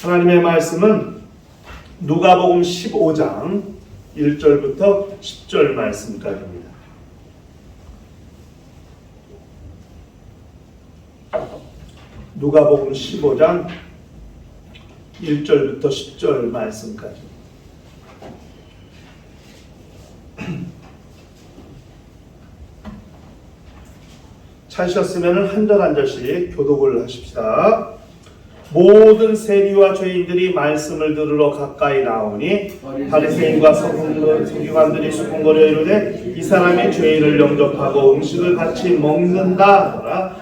하나님의 말씀은 누가복음 15장 1절부터 10절 말씀까지입니다. 누가복음 15장 1절부터 10절 말씀까지. 찾으셨으면 한 절 한 절씩 교독을 하십시다. 모든 세리와 죄인들이 말씀을 들으러 가까이 나오니 바리새인과 서기관들이 수군거려 이르되 이 사람이 죄인을 영접하고 음식을 같이 먹는다 하더라.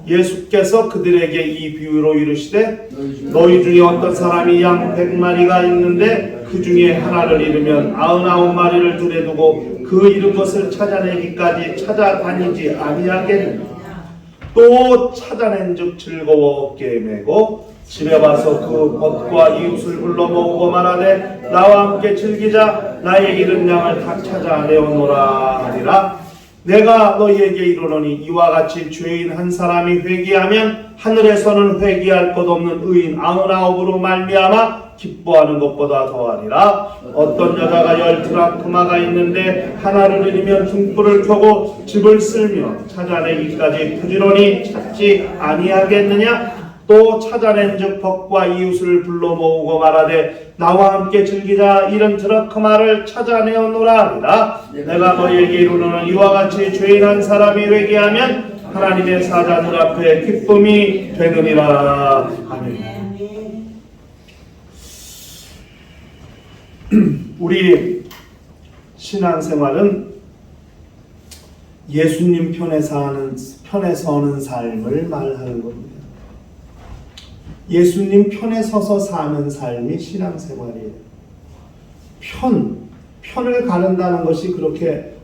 예수께서 그들에게 이 비유로 이르시되 너희 중에 어떤 사람이 양 100마리가 있는데 그 중에 하나를 잃으면 99마리를 들에 두고 그 잃은 것을 찾아내기까지 찾아다니지 아니하겠느냐. 또 찾아낸즉 즐거워 어깨에 메고 집에 와서 그 벗과 이웃을 불러 모으고 말하되 나와 함께 즐기자. 나의 잃은 양을 다 찾아내어노라 하리라. 내가 너희에게 이르노니 이와 같이 죄인 한 사람이 회개하면 하늘에서는 회개할 것 없는 의인 99으로 말미암아 기뻐하는 것보다 더하리라. 어떤 여자가 10드라크마가 있는데 하나를 잃으면 등불을 켜고 집을 쓸며 찾아내기까지 부지런히 찾지 아니하겠느냐. 또 찾아낸즉 벗과 이웃을 불러 모으고 말하되 나와 함께 즐기자. 이런 드라크마를 찾아내어노라 하리라. 내가 너희에게 이르노니 이와 같이 죄인 한 사람이 회개하면 하나님의 사자들 앞에 기쁨이 되느니라. 아멘. 우리 신앙생활은 예수님 편에 서는 삶을 말하는 겁니다. 예수님 편에 서서 사는 삶이 신앙생활이에요. 편을 가른다는 것이 그렇게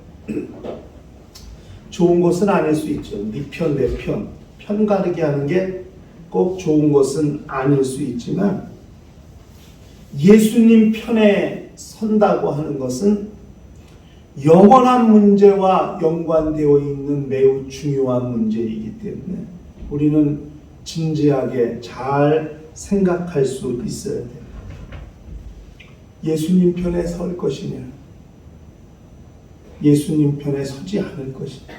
좋은 것은 아닐 수 있죠. 네 편, 내 편. 편 가르게 하는 게 꼭 좋은 것은 아닐 수 있지만 예수님 편에 선다고 하는 것은 영원한 문제와 연관되어 있는 매우 중요한 문제이기 때문에 우리는 진지하게 잘 생각할 수 있어야 돼요. 예수님 편에 설 것이냐, 예수님 편에 서지 않을 것이냐.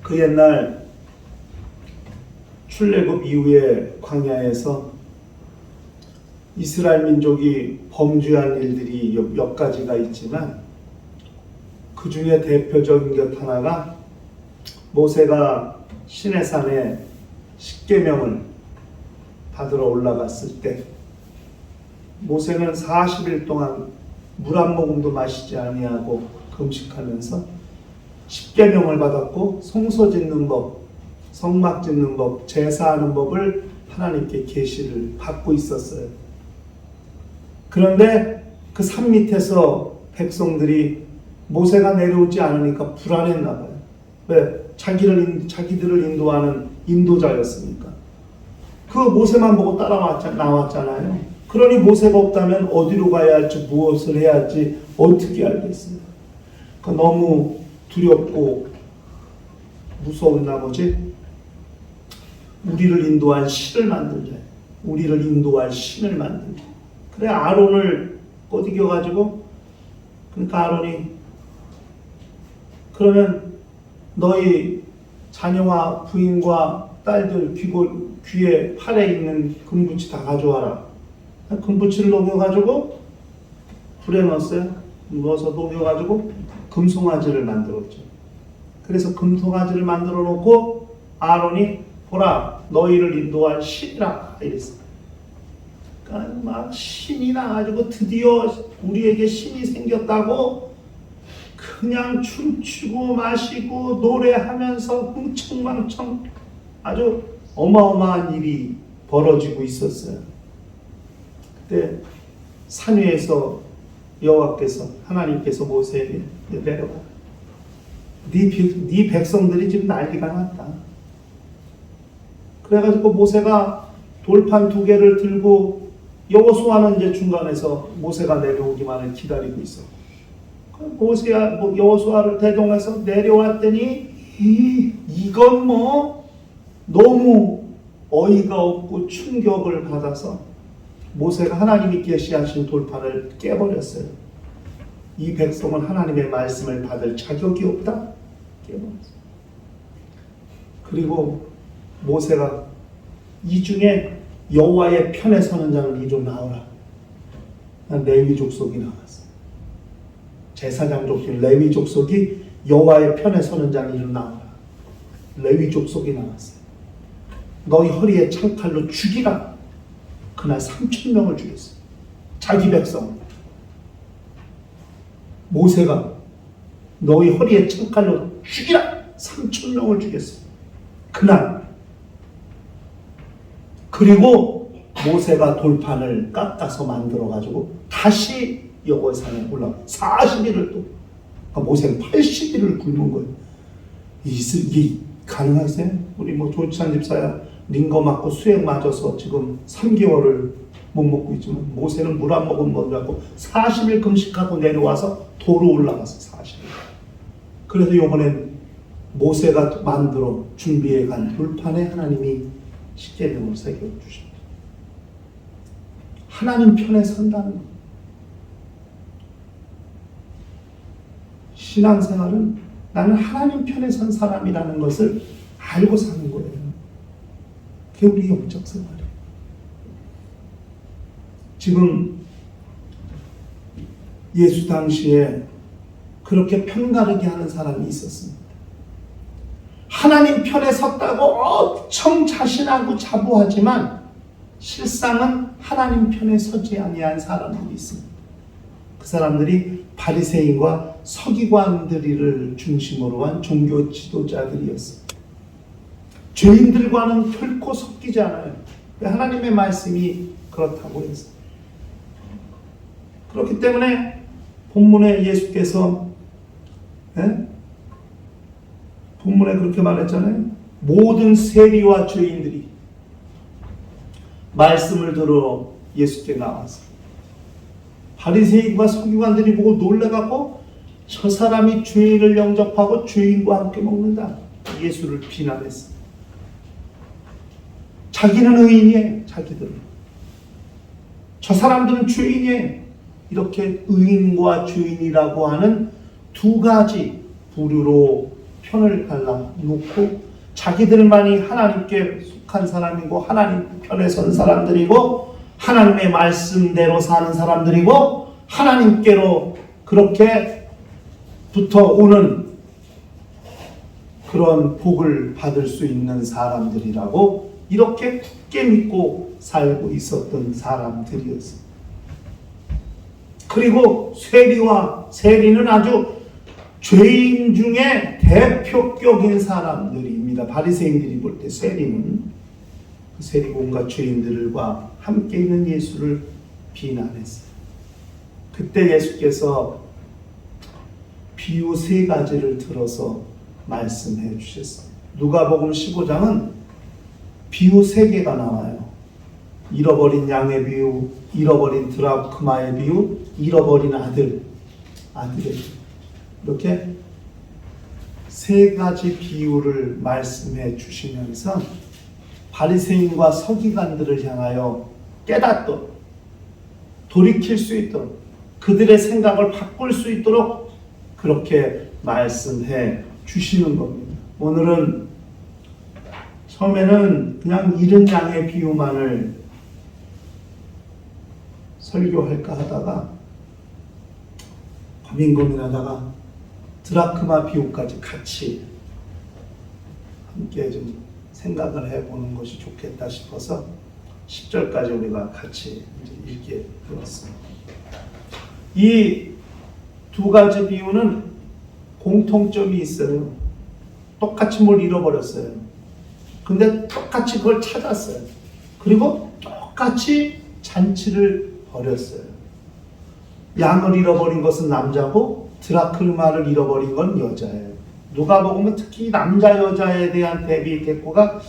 그 옛날 출애굽 이후에 광야에서 이스라엘 민족이 범죄한 일들이 몇 가지가 있지만 그 중에 대표적인 것 하나가 모세가 시내산에 십계명을 받으러 올라갔을 때 모세는 40일 동안 물 한 모금도 마시지 아니하고 금식하면서 십계명을 받았고 성소 짓는 법, 성막 짓는 법, 제사하는 법을 하나님께 계시를 받고 있었어요. 그런데 그 산 밑에서 백성들이 모세가 내려오지 않으니까 불안했나 봐요. 왜? 자기들을 인도하는 인도자였으니까. 그 모세만 보고 나왔잖아요. 그러니 모세가 없다면 어디로 가야 할지, 무엇을 해야 할지 어떻게 알겠어요. 너무 두렵고 무서운 나머지 우리를 인도한 신을 만들자. 우리를 인도할 신을 만들자. 그래 아론을 꼬드겨가지고 그러니까 아론이 그러면 너희 자녀와 부인과 딸들 귀에 팔에 있는 금붙이 다 가져와라. 금붙이를 녹여가지고 불에 넣어서 녹여가지고 금송아지를 만들었죠. 그래서 금송아지를 만들어 놓고 아론이 보라 너희를 인도할 신이라 이랬어요. 그러니까 막 신이 나가지고 드디어 우리에게 신이 생겼다고 그냥 춤추고 마시고 노래하면서 흥청망청 아주 어마어마한 일이 벌어지고 있었어요. 그때 산 위에서 여호와께서 하나님께서 모세에게 내려가. 네 백성들이 지금 난리가 났다. 그래가지고 모세가 돌판 2개를 들고 여호수아는 이제 중간에서 모세가 내려오기만을 기다리고 있어. 여호수아를 대동해서 내려왔더니 이건 뭐 너무 어이가 없고 충격을 받아서 모세가 하나님이 계시하신 돌판을 깨버렸어요. 이 백성은 하나님의 말씀을 받을 자격이 없다. 깨버렸어요. 그리고 모세가 이 중에 여호와의 편에 서는 자는 이리로 나오라. 레위 족속이 나왔어요. 제사장 족속 레위 족속이 여호와의 편에 서는 자는 이리로 나오라. 레위 족속이 나왔어요. 너희 허리에 창칼로 죽이라. 그날 3,000명을 죽였어요. 자기 백성. 모세가 너희 허리에 창칼로 죽이라. 3,000명을 죽였어요. 그날. 그리고 모세가 돌판을 깎아서 만들어가지고 다시 여호와의 산에 올라가 40일을 또 모세는 80일을 굶은 거예요. 이게 가능하세요? 우리 조지찬 집사야 링거 맞고 수액 맞아서 지금 3개월을 못 먹고 있지만 모세는 물 안 먹으면 먹으라고 40일 금식하고 내려와서 도로 올라가서 40일. 그래서 이번엔 모세가 만들어 준비해 간 돌판에 하나님이 십계명을 새겨주십니다. 하나님 편에 선다는 것. 신앙생활은 나는 하나님 편에 선 사람이라는 것을 알고 사는 거예요. 그게 우리 영적 생활이에요. 지금 예수 당시에 그렇게 편가르게 하는 사람이 있었습니다. 하나님 편에 섰다고 엄청 자신하고 자부하지만 실상은 하나님 편에 서지 아니한 사람들이 있습니다. 그 사람들이 바리새인과 서기관들을 중심으로 한 종교 지도자들이었습니다. 죄인들과는 결코 섞이지 않아요. 하나님의 말씀이 그렇다고 해서. 그렇기 때문에 본문에 예수께서 본문에 그렇게 말했잖아요. 모든 세리와 죄인들이 말씀을 들어 예수께 나와서 바리새인과 서기관들이 보고 놀라갖고 저 사람이 죄인을 영접하고 죄인과 함께 먹는다. 예수를 비난했어요. 자기는 의인이에요. 자기들은. 저 사람들은 죄인이에요. 이렇게 의인과 죄인이라고 하는 두 가지 부류로 편을 갈라놓고 자기들만이 하나님께 속한 사람이고 하나님 편에 선 사람들이고 하나님의 말씀대로 사는 사람들이고 하나님께로 그렇게 붙어오는 그런 복을 받을 수 있는 사람들이라고 이렇게 굳게 믿고 살고 있었던 사람들이었습니다. 그리고 세리는 아주 죄인 중에 대표격인 사람들입니다. 바리새인들이 볼 때 세리는 그 세리고 온갖 죄인들과 함께 있는 예수를 비난했어요. 그때 예수께서 비유 3가지를 들어서 말씀해 주셨어요. 누가복음 15장은 비유 3개가 나와요. 잃어버린 양의 비유, 잃어버린 드라크마의 비유, 잃어버린 아들의 이렇게 3가지 비유를 말씀해 주시면서 바리새인과 서기관들을 향하여 깨닫도록 돌이킬 수 있도록 그들의 생각을 바꿀 수 있도록 그렇게 말씀해 주시는 겁니다. 오늘은 처음에는 그냥 잃은 양의 비유만을 설교할까 하다가 고민하다가 드라크마 비유까지 같이 함께 좀 생각을 해보는 것이 좋겠다 싶어서 10절까지 우리가 같이 이제 읽게 되었습니다. 이 2가지 비유는 공통점이 있어요. 똑같이 뭘 잃어버렸어요. 근데 똑같이 그걸 찾았어요. 그리고 똑같이 잔치를 벌였어요. 양을 잃어버린 것은 남자고 드라크마를 잃어버린 건 여자예요. 누가복음은 특히 남자 여자에 대한 대비 대꾸가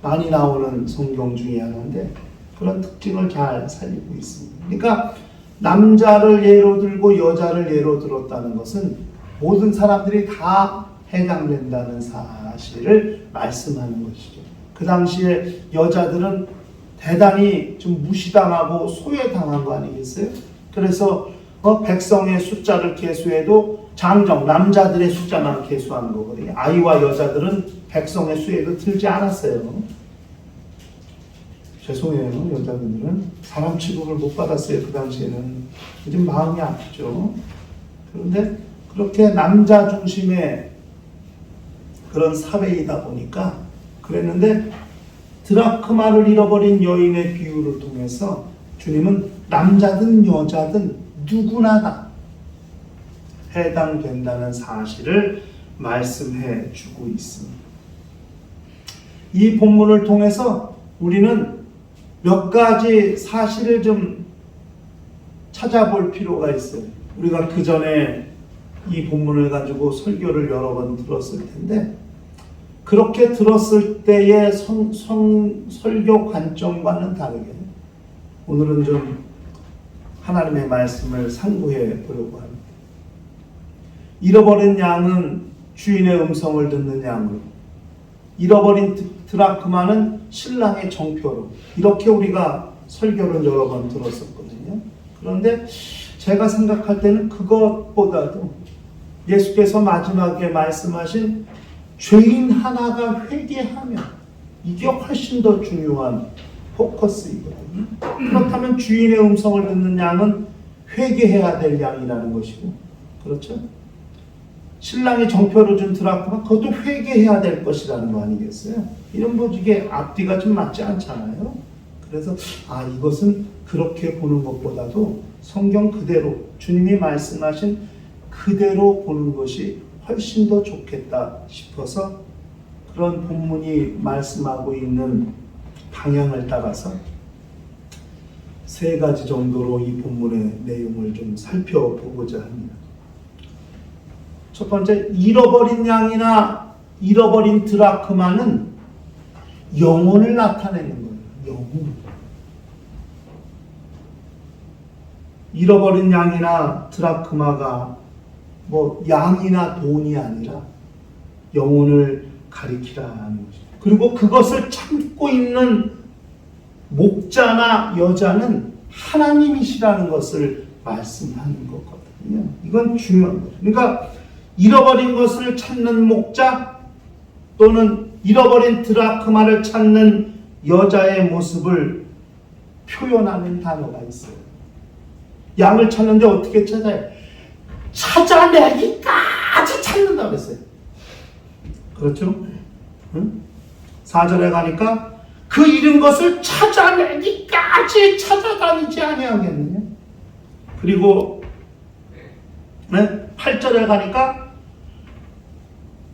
많이 나오는 성경 중에 하나인데 그런 특징을 잘 살리고 있습니다. 그러니까 남자를 예로 들고 여자를 예로 들었다는 것은 모든 사람들이 다 해당된다는 사실을 말씀하는 것이죠. 그 당시에 여자들은 대단히 좀 무시당하고 소외당한 거 아니겠어요? 그래서 백성의 숫자를 계수해도 장정, 남자들의 숫자만 계수하는 거거든요. 아이와 여자들은 백성의 수에도 들지 않았어요. 죄송해요, 여자분들은. 사람 취급을 못 받았어요, 그 당시에는. 좀 마음이 아프죠. 그런데 그렇게 남자 중심의 그런 사회이다 보니까 그랬는데, 드라크마를 잃어버린 여인의 비유를 통해서 주님은 남자든 여자든 누구나 다 해당된다는 사실을 말씀해 주고 있습니다. 이 본문을 통해서 우리는 몇 가지 사실을 좀 찾아볼 필요가 있어요. 우리가 그 전에 이 본문을 가지고 설교를 여러 번 들었을 텐데, 그렇게 들었을 때의 설교 관점과는 다르게 오늘은 좀 하나님의 말씀을 상고해 보려고 합니다. 잃어버린 양은 주인의 음성을 듣는 양으로, 잃어버린 드라크마는 신랑의 정표로, 이렇게 우리가 설교를 여러 번 들었었거든요. 그런데 제가 생각할 때는 그것보다도 예수께서 마지막에 말씀하신 죄인 하나가 회개하면, 이게 훨씬 더 중요한 포커스이거든요. 그렇다면 주인의 음성을 듣는 양은 회개해야 될 양이라는 것이고, 그렇죠? 신랑이 정표로 준 드라크마, 그것도 회개해야 될 것이라는 거 아니겠어요? 이런 뭐 이게 앞뒤가 좀 맞지 않잖아요. 그래서 이것은 그렇게 보는 것보다도 성경 그대로 주님이 말씀하신 그대로 보는 것이 훨씬 더 좋겠다 싶어서 그런 본문이 말씀하고 있는 방향을 따라서 세 가지 정도로 이 본문의 내용을 좀 살펴보고자 합니다. 첫 번째, 잃어버린 양이나 잃어버린 드라크마는 영혼을 나타내는 거예요. 영혼. 잃어버린 양이나 드라크마가 뭐 양이나 돈이 아니라 영혼을 가리키라는 것이죠. 그리고 그것을 참고 있는 목자나 여자는 하나님이시라는 것을 말씀하는 거거든요. 이건 중요한 거죠. 그러니까 잃어버린 것을 찾는 목자 또는 잃어버린 드라크마를 찾는 여자의 모습을 표현하는 단어가 있어요. 양을 찾는데 어떻게 찾아요? 찾아내기까지 찾는다고 했어요. 그렇죠? 응? 4절에 가니까 그 잃은 것을 찾아내기까지 찾아다니지 아니하겠느냐. 그리고 8절에 가니까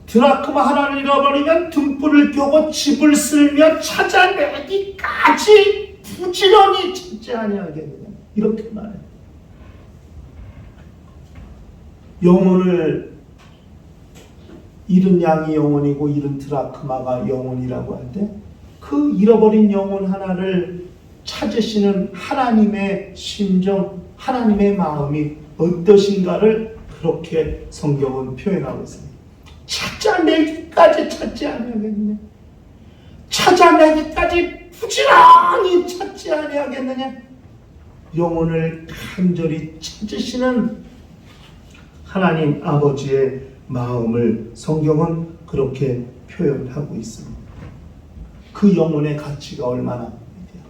드라크마 하나를 잃어버리면 등불을 켜고 집을 쓸며 찾아내기까지 부지런히 찾지 아니하겠느냐. 이렇게 말해요. 영혼을 잃은 양이 영혼이고 잃은 드라크마가 영혼이라고 할 때 그 잃어버린 영혼 하나를 찾으시는 하나님의 심정, 하나님의 마음이 어떠신가를 그렇게 성경은 표현하고 있습니다. 찾아내기까지 찾지 아니하겠느냐? 찾아내기까지 부지런히 찾지 아니하겠느냐? 영혼을 간절히 찾으시는 하나님 아버지의 마음을 성경은 그렇게 표현하고 있습니다. 그 영혼의 가치가 얼마나 위대한가.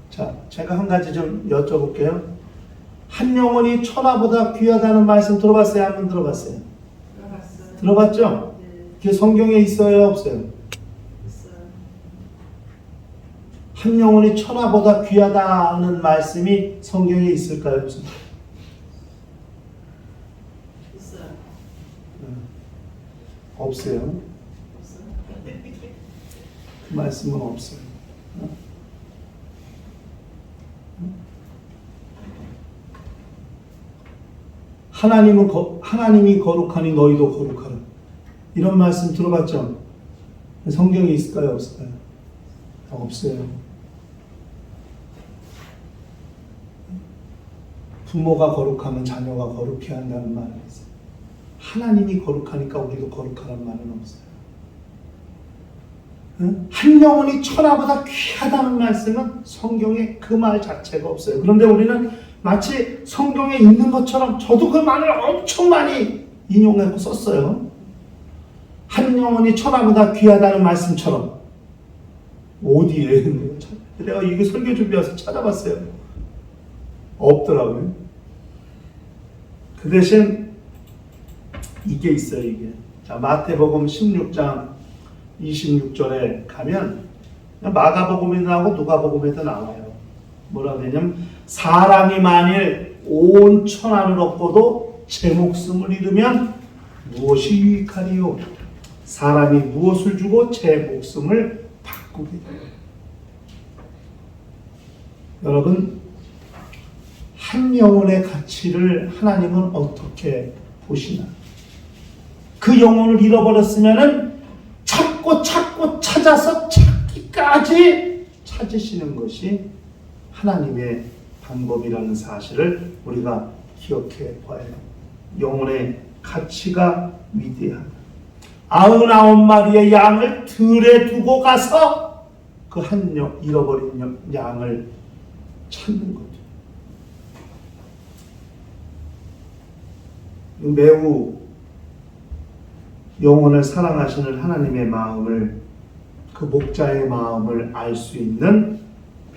자, 제가 한 가지 좀 여쭤볼게요. 한 영혼이 천하보다 귀하다는 말씀 들어봤어요? 한번 들어봤어요? 들어봤어요. 들어봤죠? 네. 그게 성경에 있어요? 없어요? 있어요. 한 영혼이 천하보다 귀하다는 말씀이 성경에 있을까요? 없어요? 있어요. 없어요. 그 말씀은 없어요. 하나님이 거룩하니 너희도 거룩하라. 이런 말씀 들어봤죠? 성경에 있을까요? 없을까요? 없어요. 부모가 거룩하면 자녀가 거룩해야 한다는 말은 있어요. 하나님이 거룩하니까 우리도 거룩하라는 말은 없어요. 한 영혼이 천하보다 귀하다는 말씀은 성경에 그 말 자체가 없어요. 그런데 우리는 마치 성경에 있는 것처럼 저도 그 말을 엄청 많이 인용하고 썼어요. 한 영혼이 천하보다 귀하다는 말씀처럼. 어디에? 내가 이게 설교 준비해서 찾아봤어요. 없더라고요. 그 대신 이게 있어요. 이게. 자, 마태복음 16장 26절에 가면 마가복음에도 나오고 누가복음에도 나와요. 뭐라고 되냐면 사람이 만일 온 천하를 얻고도 제 목숨을 잃으면 무엇이 유익하리요? 사람이 무엇을 주고 제 목숨을 바꾸리요? 여러분, 한 영혼의 가치를 하나님은 어떻게 보시나? 그 영혼을 잃어버렸으면은 찾고 찾아서 찾기까지 찾으시는 것이 하나님의 방법이라는 사실을 우리가 기억해 봐야 해요. 영혼의 가치가 위대하다. 99마리의 양을 들에 두고 가서 그 한 잃어버린 양을 찾는 거죠. 매우 영혼을 사랑하시는 하나님의 마음을, 그 목자의 마음을 알 수 있는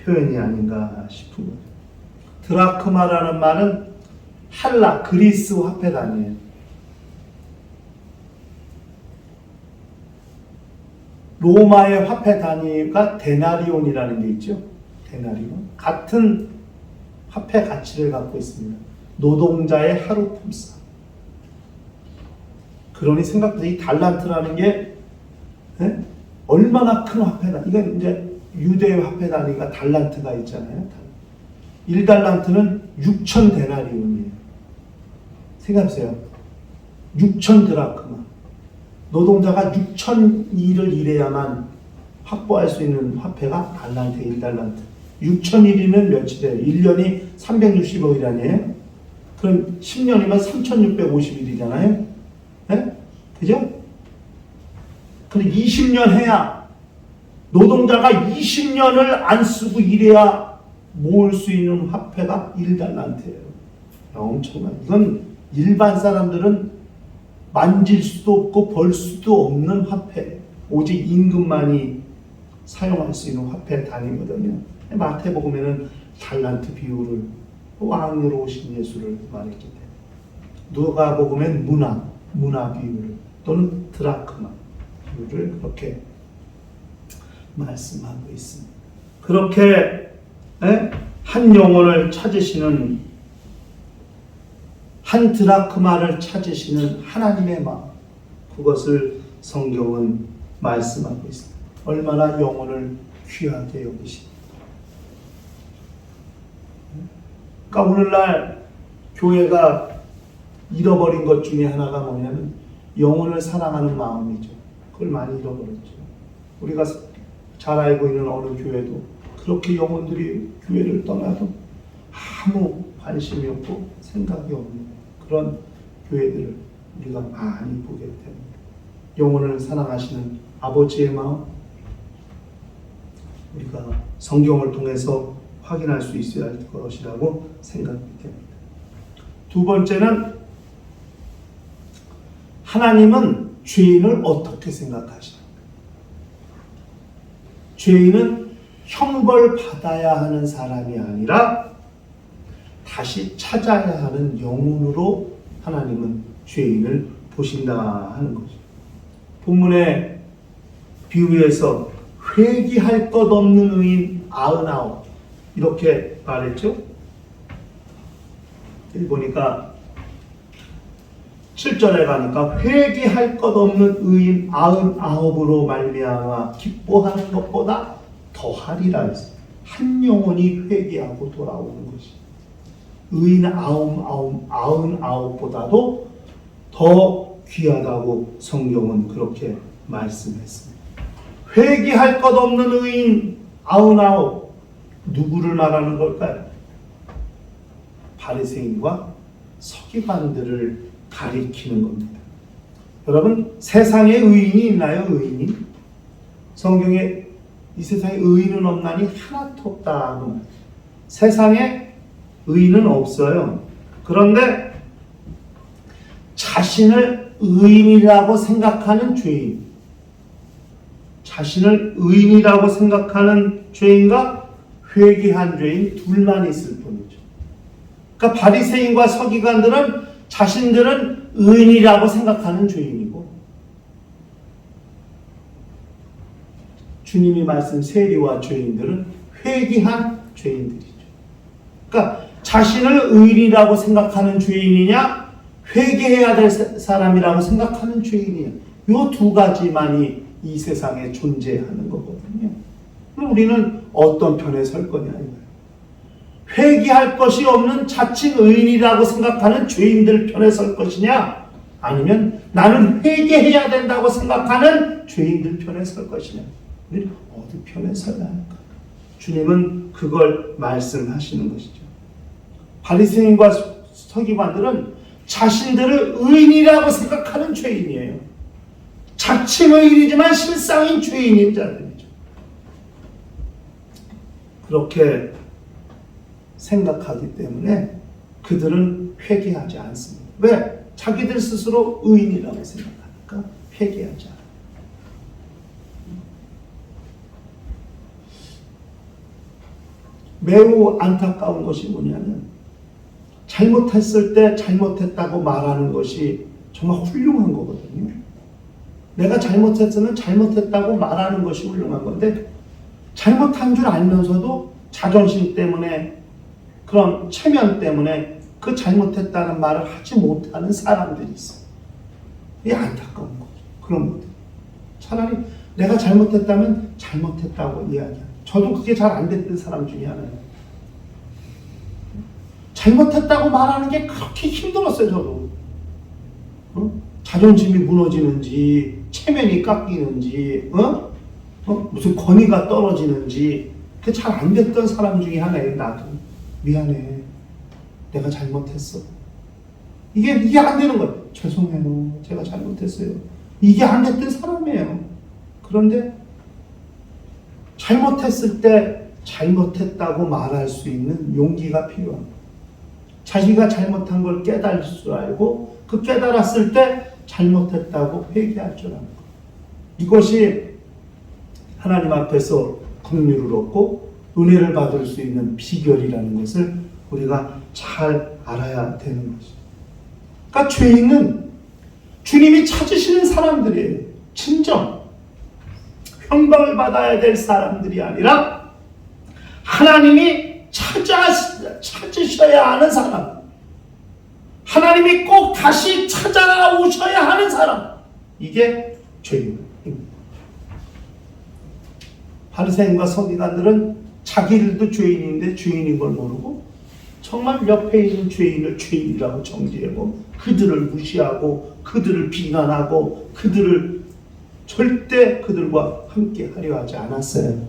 표현이 아닌가 싶은 거죠. 드라크마라는 말은 할라, 그리스 화폐 단위예요. 로마의 화폐 단위가 데나리온이라는 게 있죠. 데나리온. 같은 화폐 가치를 갖고 있습니다. 노동자의 하루 품삯. 그러니 생각보다 이 달란트라는 게 얼마나 큰 화폐다. 이건 이제 유대 화폐 단위가 달란트가 있잖아요. 1달란트는 6천 데나리온이에요. 생각해보세요. 6천 드라크마. 노동자가 6천 일을 일해야만 확보할 수 있는 화폐가 달란트, 1달란트. 6천 일이면 며칠이에요? 1년이 365일 아니에요? 그럼 10년이면 3650일이잖아요? 네? 그죠? 근데 20년 해야, 노동자가 20년을 안 쓰고 일해야 모을 수 있는 화폐가 1달란트예요. 엄청난. 이건 일반 사람들은 만질 수도 없고 벌 수도 없는 화폐. 오직 임금만이 사용할 수 있는 화폐 단위거든요. 마태복음에는 달란트 비율을, 왕으로 오신 예수를 말했기 때문에. 누가복음엔 문화 비율을, 또는 드라크마 비율을 그렇게 말씀하고 있습니다. 그렇게 한 영혼을 찾으시는, 한 드라크마를 찾으시는 하나님의 마음, 그것을 성경은 말씀하고 있습니다. 얼마나 영혼을 귀하게 여기십니까? 그러니까 오늘날 교회가 잃어버린 것 중에 하나가 뭐냐면 영혼을 사랑하는 마음이죠. 그걸 많이 잃어버렸죠. 우리가 잘 알고 있는 어느 교회도 그렇게 영혼들이 교회를 떠나도 아무 관심이 없고 생각이 없는 그런 교회들을 우리가 많이 보게 됩니다. 영혼을 사랑하시는 아버지의 마음, 우리가 성경을 통해서 확인할 수 있어야 할 것이라고 생각이 됩니다. 두 번째는, 하나님은 죄인을 어떻게 생각하시는가? 죄인은 형벌 받아야 하는 사람이 아니라 다시 찾아야 하는 영혼으로 하나님은 죄인을 보신다 하는 거죠. 본문의 비유에서 회개할 것 없는 의인 99 이렇게 말했죠. 여기 보니까 7절에 가니까 회개할 것 없는 의인 99으로 말미암아 기뻐하는 것보다 더하리라 했어요. 한 영혼이 회개하고 돌아오는 것이 의인 99보다도 더 귀하다고 성경은 그렇게 말씀했습니다. 회개할 것 없는 의인 99, 누구를 말하는 걸까요? 바리새인과 서기관들을 가리키는 겁니다. 여러분, 세상에 의인이 있나요? 의인이? 성경에 이 세상에 의인은 없나니 하나도 없다. 세상에 의인은 없어요. 그런데 자신을 의인이라고 생각하는 죄인, 자신을 의인이라고 생각하는 죄인과 회개한 죄인 둘만 있을 뿐이죠. 그러니까 바리새인과 서기관들은 자신들은 의인이라고 생각하는 죄인이고, 주님이 말씀 세리와 죄인들은 회개한 죄인들이죠. 그러니까 자신을 의인이라고 생각하는 죄인이냐, 회개해야 될 사람이라고 생각하는 죄인이냐, 이 두 가지만이 이 세상에 존재하는 거거든요. 그럼 우리는 어떤 편에 설 거냐 이거예요. 회개할 것이 없는 자칭 의인이라고 생각하는 죄인들 편에 설 것이냐, 아니면 나는 회개해야 된다고 생각하는 죄인들 편에 설 것이냐, 우리는 어디 편에 서야 할까? 주님은 그걸 말씀하시는 것이죠. 바리새인과 서기관들은 자신들을 의인이라고 생각하는 죄인이에요. 자칭 의인이지만 실상인 죄인인 자들이죠. 그렇게 생각하기 때문에 그들은 회개하지 않습니다. 왜? 자기들 스스로 의인이라고 생각하니까 회개하지 않아요. 매우 안타까운 것이 뭐냐면, 잘못했을 때 잘못했다고 말하는 것이 정말 훌륭한 거거든요. 내가 잘못했으면 잘못했다고 말하는 것이 훌륭한 건데, 잘못한 줄 알면서도 자존심 때문에, 그런 체면 때문에 그 잘못했다는 말을 하지 못하는 사람들이 있어요. 이게 안타까운 거죠. 그런 것들. 차라리 내가 잘못했다면 잘못했다고 이야기합니다. 저도 그게 잘 안 됐던 사람 중에 하나예요. 잘못했다고 말하는 게 그렇게 힘들었어요, 저도. 자존심이 무너지는지, 체면이 깎이는지, 무슨 권위가 떨어지는지, 그게 잘 안 됐던 사람 중에 하나예요, 나도. 미안해. 내가 잘못했어. 이게 안 되는 거예요. 죄송해요. 제가 잘못했어요. 이게 안 됐던 사람이에요. 그런데 잘못했을 때 잘못했다고 말할 수 있는 용기가 필요합니다. 자기가 잘못한 걸 깨달을 줄 알고, 그 깨달았을 때 잘못했다고 회개할 줄 아는 것. 이것이 하나님 앞에서 긍휼을 얻고 은혜를 받을 수 있는 비결이라는 것을 우리가 잘 알아야 되는 것입니다. 그러니까 죄인은 주님이 찾으시는 사람들이에요. 진정 형벌을 받아야 될 사람들이 아니라 하나님이 찾으셔야 하는 사람, 하나님이 꼭 다시 찾아오셔야 하는 사람, 이게 죄인입니다. 바리새인과 서기관들은 자기들도 죄인인데 죄인인 걸 모르고 정말 옆에 있는 죄인을 죄인이라고 정죄하고 그들을 무시하고 그들을 비난하고 그들을 절대 그들과 함께 하려 하지 않았어요.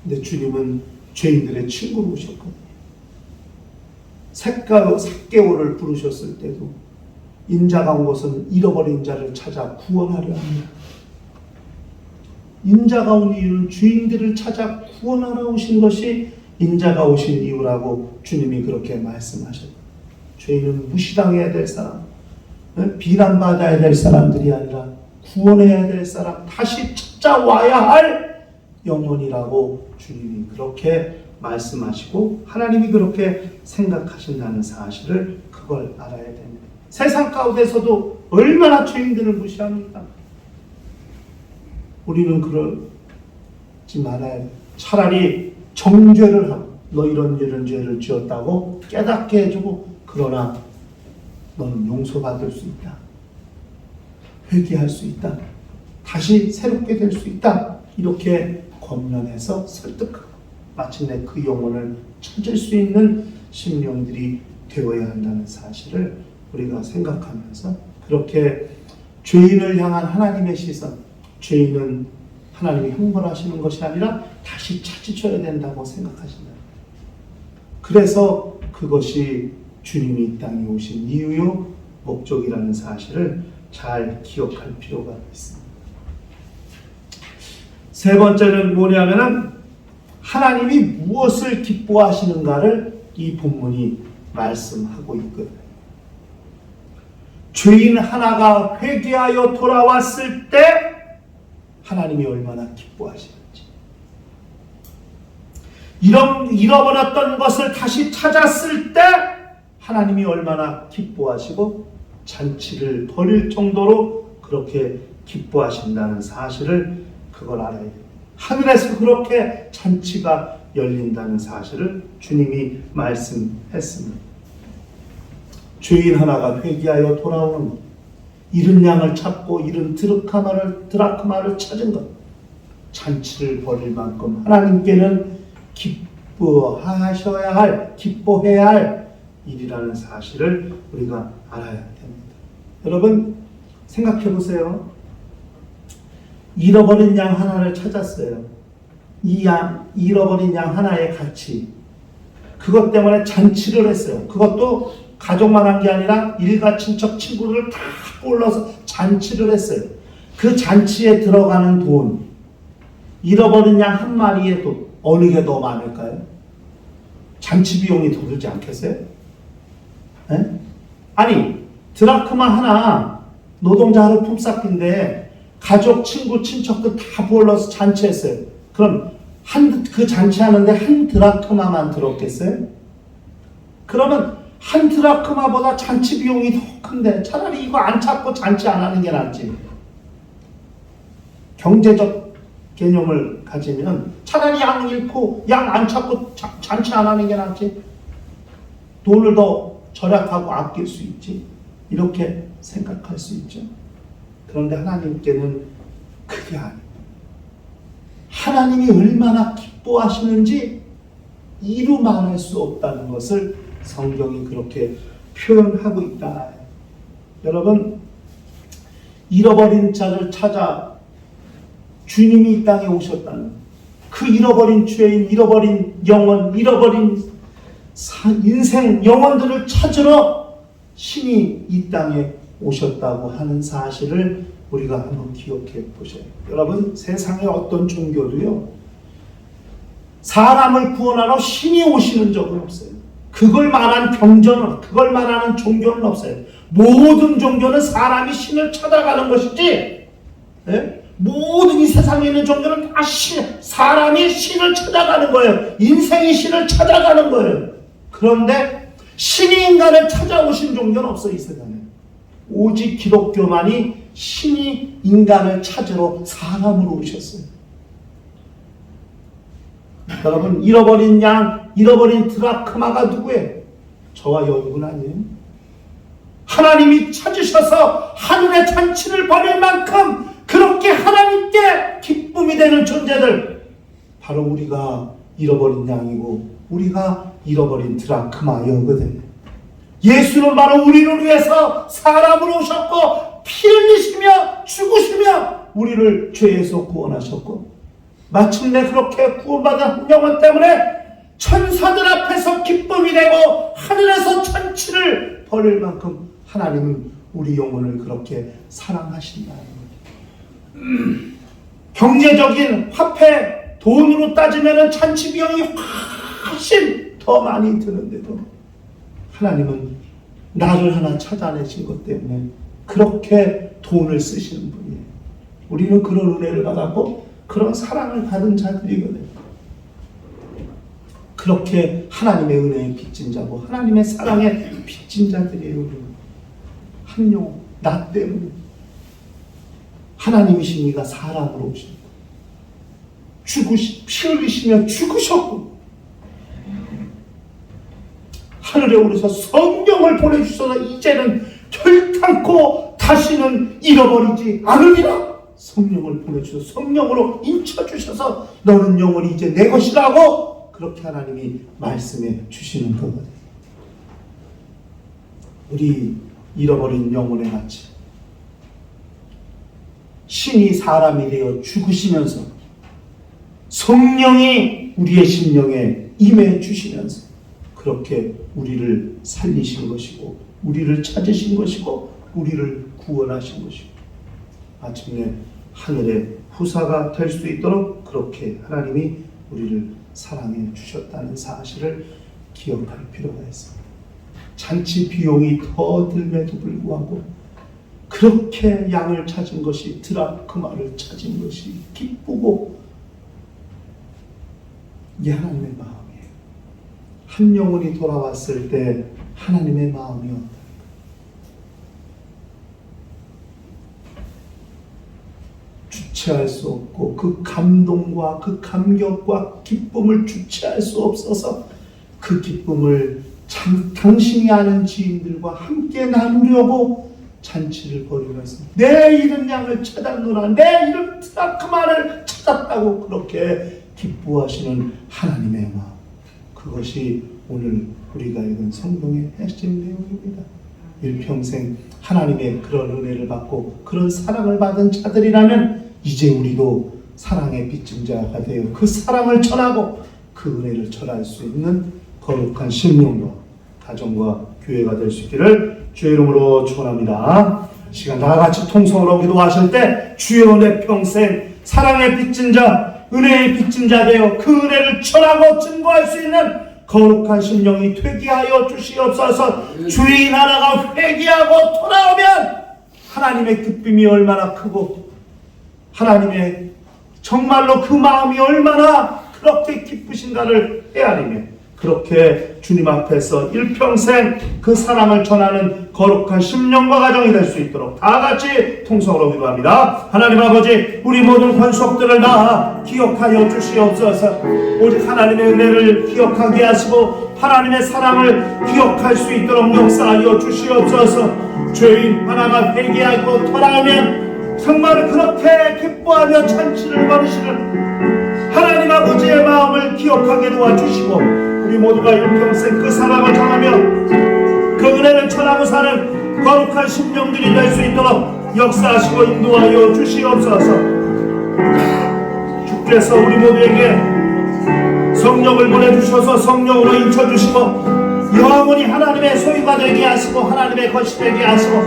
근데 주님은 죄인들의 친구로 오셨거든요. 삭개오를 부르셨을 때도 인자가 온 것은 잃어버린 자를 찾아 구원하려 합니다. 인자가 온 이유는 죄인들을 찾아 구원하러 오신 것이 인자가 오신 이유라고 주님이 그렇게 말씀하셨다. 죄인은 무시당해야 될 사람, 비난받아야 될 사람들이 아니라 구원해야 될 사람, 다시 찾아와야 할 영혼이라고 주님이 그렇게 말씀하시고 하나님이 그렇게 생각하신다는 사실을 그걸 알아야 됩니다. 세상 가운데서도 얼마나 죄인들을 무시합니까? 우리는 그러지 말아야 돼. 차라리 정죄를 하고 너 이런 죄를 지었다고 깨닫게 해주고, 그러나 너는 용서받을 수 있다, 회개할 수 있다, 다시 새롭게 될 수 있다, 이렇게 권면해서 설득하고 마침내 그 영혼을 찾을 수 있는 심령들이 되어야 한다는 사실을 우리가 생각하면서, 그렇게 죄인을 향한 하나님의 시선, 죄인은 하나님이 형벌하시는 것이 아니라 다시 찾으셔야 된다고 생각하신다. 그래서 그것이 주님이 이 땅에 오신 이유요 목적이라는 사실을 잘 기억할 필요가 있습니다. 세 번째는 뭐냐면은 하나님이 무엇을 기뻐하시는가를 이 본문이 말씀하고 있거든요. 죄인 하나가 회개하여 돌아왔을 때 하나님이 얼마나 기뻐하시는지, 잃어버렸던 것을 다시 찾았을 때 하나님이 얼마나 기뻐하시고 잔치를 벌일 정도로 그렇게 기뻐하신다는 사실을 그걸 알아야 돼요. 하늘에서 그렇게 잔치가 열린다는 사실을 주님이 말씀했습니다. 죄인 하나가 회개하여 돌아오는 것, 잃은 양을 찾고 잃은 드라크마를 찾은 것, 잔치를 벌일 만큼 하나님께는 기뻐해야 할 일이라는 사실을 우리가 알아야 됩니다. 여러분 생각해 보세요. 잃어버린 양 하나를 찾았어요. 잃어버린 양 하나의 가치, 그것 때문에 잔치를 했어요. 그것도 가족만 한 게 아니라 일가 친척 친구들을 다 불러서 잔치를 했어요. 그 잔치에 들어가는 돈, 잃어버린 양 한 마리에 돈, 어느 게 더 많을까요? 잔치 비용이 더 들지 않겠어요? 에? 아니, 드라크마 하나 노동자 하루 품삯인데 가족, 친구, 친척들 다 불러서 잔치했어요. 그럼 그 잔치하는데 한 드라크마만 들었겠어요? 그러면 한 드라크마보다 잔치 비용이 더 큰데 차라리 이거 안 찾고 잔치 안 하는 게 낫지. 경제적 개념을 가지면 차라리 양 잃고 양 안 찾고 잔치 안 하는 게 낫지. 돈을 더 절약하고 아낄 수 있지. 이렇게 생각할 수 있죠. 그런데 하나님께는 그게 아닙니다. 하나님이 얼마나 기뻐하시는지 이루 말할 수 없다는 것을 성경이 그렇게 표현하고 있다. 여러분, 잃어버린 자를 찾아 주님이 이 땅에 오셨다는, 그 잃어버린 죄인, 잃어버린 영혼, 잃어버린 인생 영혼들을 찾으러 신이 이 땅에 오셨다고 하는 사실을 우리가 한번 기억해 보셔야 돼요. 여러분, 세상의 어떤 종교도요, 사람을 구원하러 신이 오시는 적은 없어요. 그걸 말하는 종교는 없어요. 모든 종교는 사람이 신을 찾아가는 것이지, 네? 모든 이 세상에 있는 종교는 다 사람이 신을 찾아가는 거예요. 인생이 신을 찾아가는 거예요. 그런데 신이 인간을 찾아오신 종교는 없어요, 이 세상에. 오직 기독교만이 신이 인간을 찾으러 사람으로 오셨어요. 여러분, 잃어버린 양, 잃어버린 드라크마가 누구예요? 저와 여러분 아니에요? 하나님이 찾으셔서 하늘의 잔치를 벌일 만큼 그렇게 하나님께 기쁨이 되는 존재들, 바로 우리가 잃어버린 양이고 우리가 잃어버린 드라크마였거든요. 예수는 바로 우리를 위해서 사람으로 오셨고 피 흘리시며 죽으시며 우리를 죄에서 구원하셨고, 마침내 그렇게 구원받은 한 영혼 때문에 천사들 앞에서 기쁨이 되고 하늘에서 잔치를 벌일 만큼 하나님은 우리 영혼을 그렇게 사랑하신다는 거예요. 경제적인 화폐, 돈으로 따지면 잔치 비용이 훨씬 더 많이 드는데도 하나님은 나를 하나 찾아내신 것 때문에 그렇게 돈을 쓰시는 분이에요. 우리는 그런 은혜를 받았고 그런 사랑을 받은 자들이거든요. 그렇게 하나님의 은혜에 빚진 자고 하나님의 사랑에 빚진 자들이에요. 우리는 한 영혼, 나 때문에 하나님이신 이가 사람으로 오셨고 피 흘리시며 죽으셨고 하늘에 오르셔 성령을 보내주셔서 이제는 결탄코 다시는 잃어버리지 않으리라. 성령을 보내주셔서 성령으로 인쳐주셔서 너는 영원히 이제 내 것이라고 그렇게 하나님이 말씀해 주시는 거거든요. 우리 잃어버린 영혼의 가치, 신이 사람이 되어 죽으시면서 성령이 우리의 심령에 임해 주시면서 그렇게 우리를 살리신 것이고 우리를 찾으신 것이고 우리를 구원하신 것이고 마침내 하늘의 후사가 될 수 있도록 그렇게 하나님이 우리를 사랑해 주셨다는 사실을 기억할 필요가 있습니다. 잔치 비용이 더 들매도 불구하고 그렇게 양을 찾은 것이, 드라크마를 찾은 것이 기쁘고, 이게 하나님의 마음이에요. 한 영혼이 돌아왔을 때 하나님의 마음이 어떨까? 주체할 수 없고 그 감동과 그 감격과 기쁨을 주체할 수 없어서 그 기쁨을 당신이 아는 지인들과 함께 나누려고 잔치를 벌이면서 내 잃은 양을 찾았노라, 내 잃은 드라크마를 찾았다고 그렇게 기뻐하시는 하나님의 마음, 그것이 오늘 우리가 읽은 성경의 핵심 내용입니다. 일평생 하나님의 그런 은혜를 받고 그런 사랑을 받은 자들이라면 이제 우리도 사랑의 빚진 자가 되어 그 사랑을 전하고 그 은혜를 전할 수 있는 거룩한 심령과 가정과 교회가 될 수 있기를 주의 이름으로 축원합니다. 시간 다 같이 통성으로 기도하실 때 주여 내 평생 사랑의 빚진 자, 은혜의 빚진 자 되어 그 은혜를 전하고 증거할 수 있는 거룩한 심령이 되게 하여 주시옵소서. 주인 하나가 회개하고 돌아오면 하나님의 기쁨이 얼마나 크고 하나님의 정말로 그 마음이 얼마나 그렇게 기쁘신가를 헤아리며 그렇게 주님 앞에서 일평생 그 사랑을 전하는 거룩한 심령과 가정이 될 수 있도록 다 같이 통성으로 기도합니다. 하나님 아버지, 우리 모든 권속들을 다 기억하여 주시옵소서. 오직 하나님의 은혜를 기억하게 하시고 하나님의 사랑을 기억할 수 있도록 역사하여 주시옵소서. 죄인 하나가 회개하고 돌아오면 정말 그렇게 기뻐하며 잔치를 벌이시는 하나님 아버지의 마음을 기억하게 도와주시고 우리 모두가 일평생 그 사랑을 전하며 그 은혜를 전하고 사는 거룩한 심령들이 될 수 있도록 역사하시고 인도하여 주시옵소서. 주께서 우리 모두에게 성령을 보내주셔서 성령으로 인쳐주시고 영원히 하나님의 소유가 되게 하시고 하나님의 것이 되게 하시고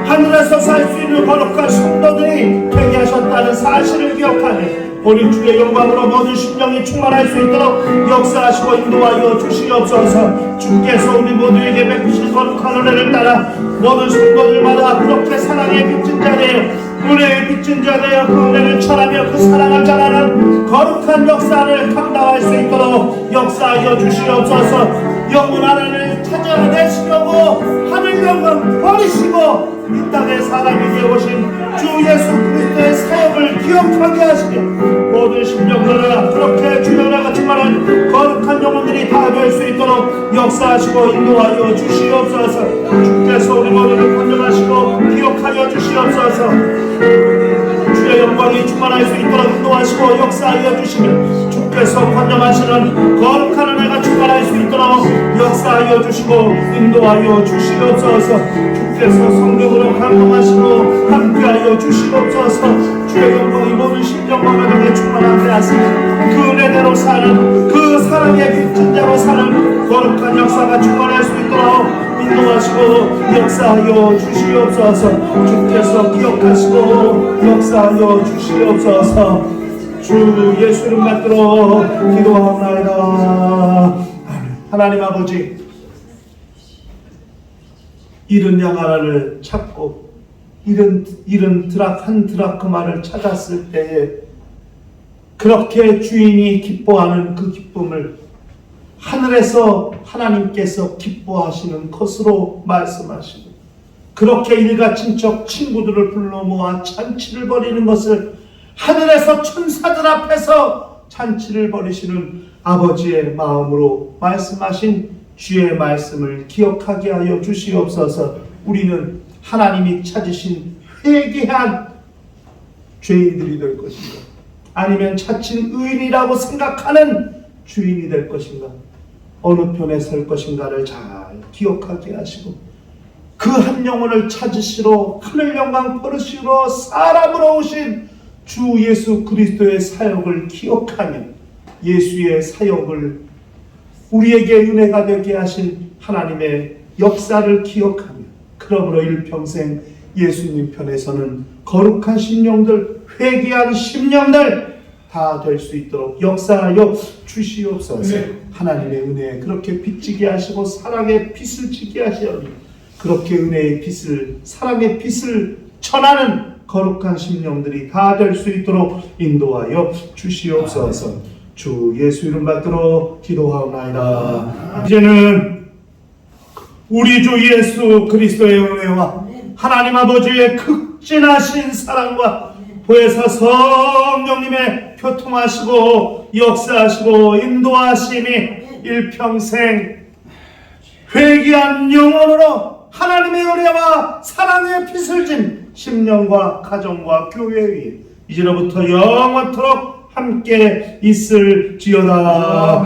하늘에서 살 수 있는 거룩한 성도들이 되게 하셨다는 사실을 기억하며 오늘 주의 영광으로 모든 심령이 충만할 수 있도록 역사하시고 인도하여 주시옵소서. 주께서 우리 모두에게 베푸신 거룩한 은혜를 따라 모든 성도들마다 그렇게 사랑의 빚진 자 되어 은혜의 빚진 자 되어 그 은혜를 전하며 그 사랑을 전하는 거룩한 역사를 감당할 수 있도록 역사하여 주시옵소서. 영원 하나님을 찾아내시려고 하늘 영광 버리시고 이 땅에 사람이 되어오신 주 예수 그리스도의 사역을 기억하게 하시며 모든 심령들아 그렇게 주여라 충만한 거룩한 영혼들이 다 될 수 있도록 역사하시고 인도하여 주시옵소서. 주께서 우리 모두를 건져하시고 기억하여 주시옵소서. 주의 영광이 충만할 수 있도록 인도하시고 역사하여 주시며 주께서 건져하시는 거룩한 은혜가 충만할 수 있도록 역사하여 주시고 인도하여 주시옵소서. 주께서 성령으로 감동하시고 함께하여 주시옵소서. 주의 영광이 모든 심령과 가정에 충만하게 하시고 그 은혜대로 사는 그 사랑의 빚진 자로 사는 거룩한 역사가 충만할 수 있도록 인도하시고 역사하여 주시옵소서. 주께서 기억하시고 역사하여 주시옵소서. 주 예수 이름 받들어 기도하옵나이다. 하나님 아버지, 잃은 양 하나를 찾고 잃은 한 드라크마를 찾았을 때에 그렇게 주인이 기뻐하는 그 기쁨을 하늘에서 하나님께서 기뻐하시는 것으로 말씀하시고 그렇게 일가 친척 친구들을 불러 모아 잔치를 벌이는 것을 하늘에서 천사들 앞에서 잔치를 벌이시는 아버지의 마음으로 말씀하신 주의 말씀을 기억하게 하여 주시옵소서. 우리는 하나님이 찾으신 회개한 죄인들이 될 것인가, 아니면 자칭 의인이라고 생각하는 주인이 될 것인가, 어느 편에 설 것인가를 잘 기억하게 하시고 그 한 영혼을 찾으시러 하늘 영광 버리시러 사람으로 오신 주 예수 그리스도의 사역을 기억하며 예수의 사역을 우리에게 은혜가 되게 하신 하나님의 역사를 기억하며 그러므로 일평생 예수님 편에서는 거룩한 심령들, 회개한 심령들 다 될 수 있도록 역사하여 주시옵소서. 하나님의 은혜에 그렇게 빛지게 하시고 사랑의 빛을 지게 하시오니 그렇게 은혜의 빛을, 사랑의 빛을 전하는 거룩한 심령들이 다 될 수 있도록 인도하여 주시옵소서. 주 예수 이름 받들어 기도하옵나이다. 이제는 우리 주 예수 그리스도의 은혜와 하나님 아버지의 극진하신 사랑과 보혜사 성령님의 교통하시고 역사하시고 인도하심이 일평생 회개한 영혼으로 하나님의 은혜와 사랑의 빛을 진 심령과 가정과 교회 위에 이제로부터 영원토록 함께 있을지어다.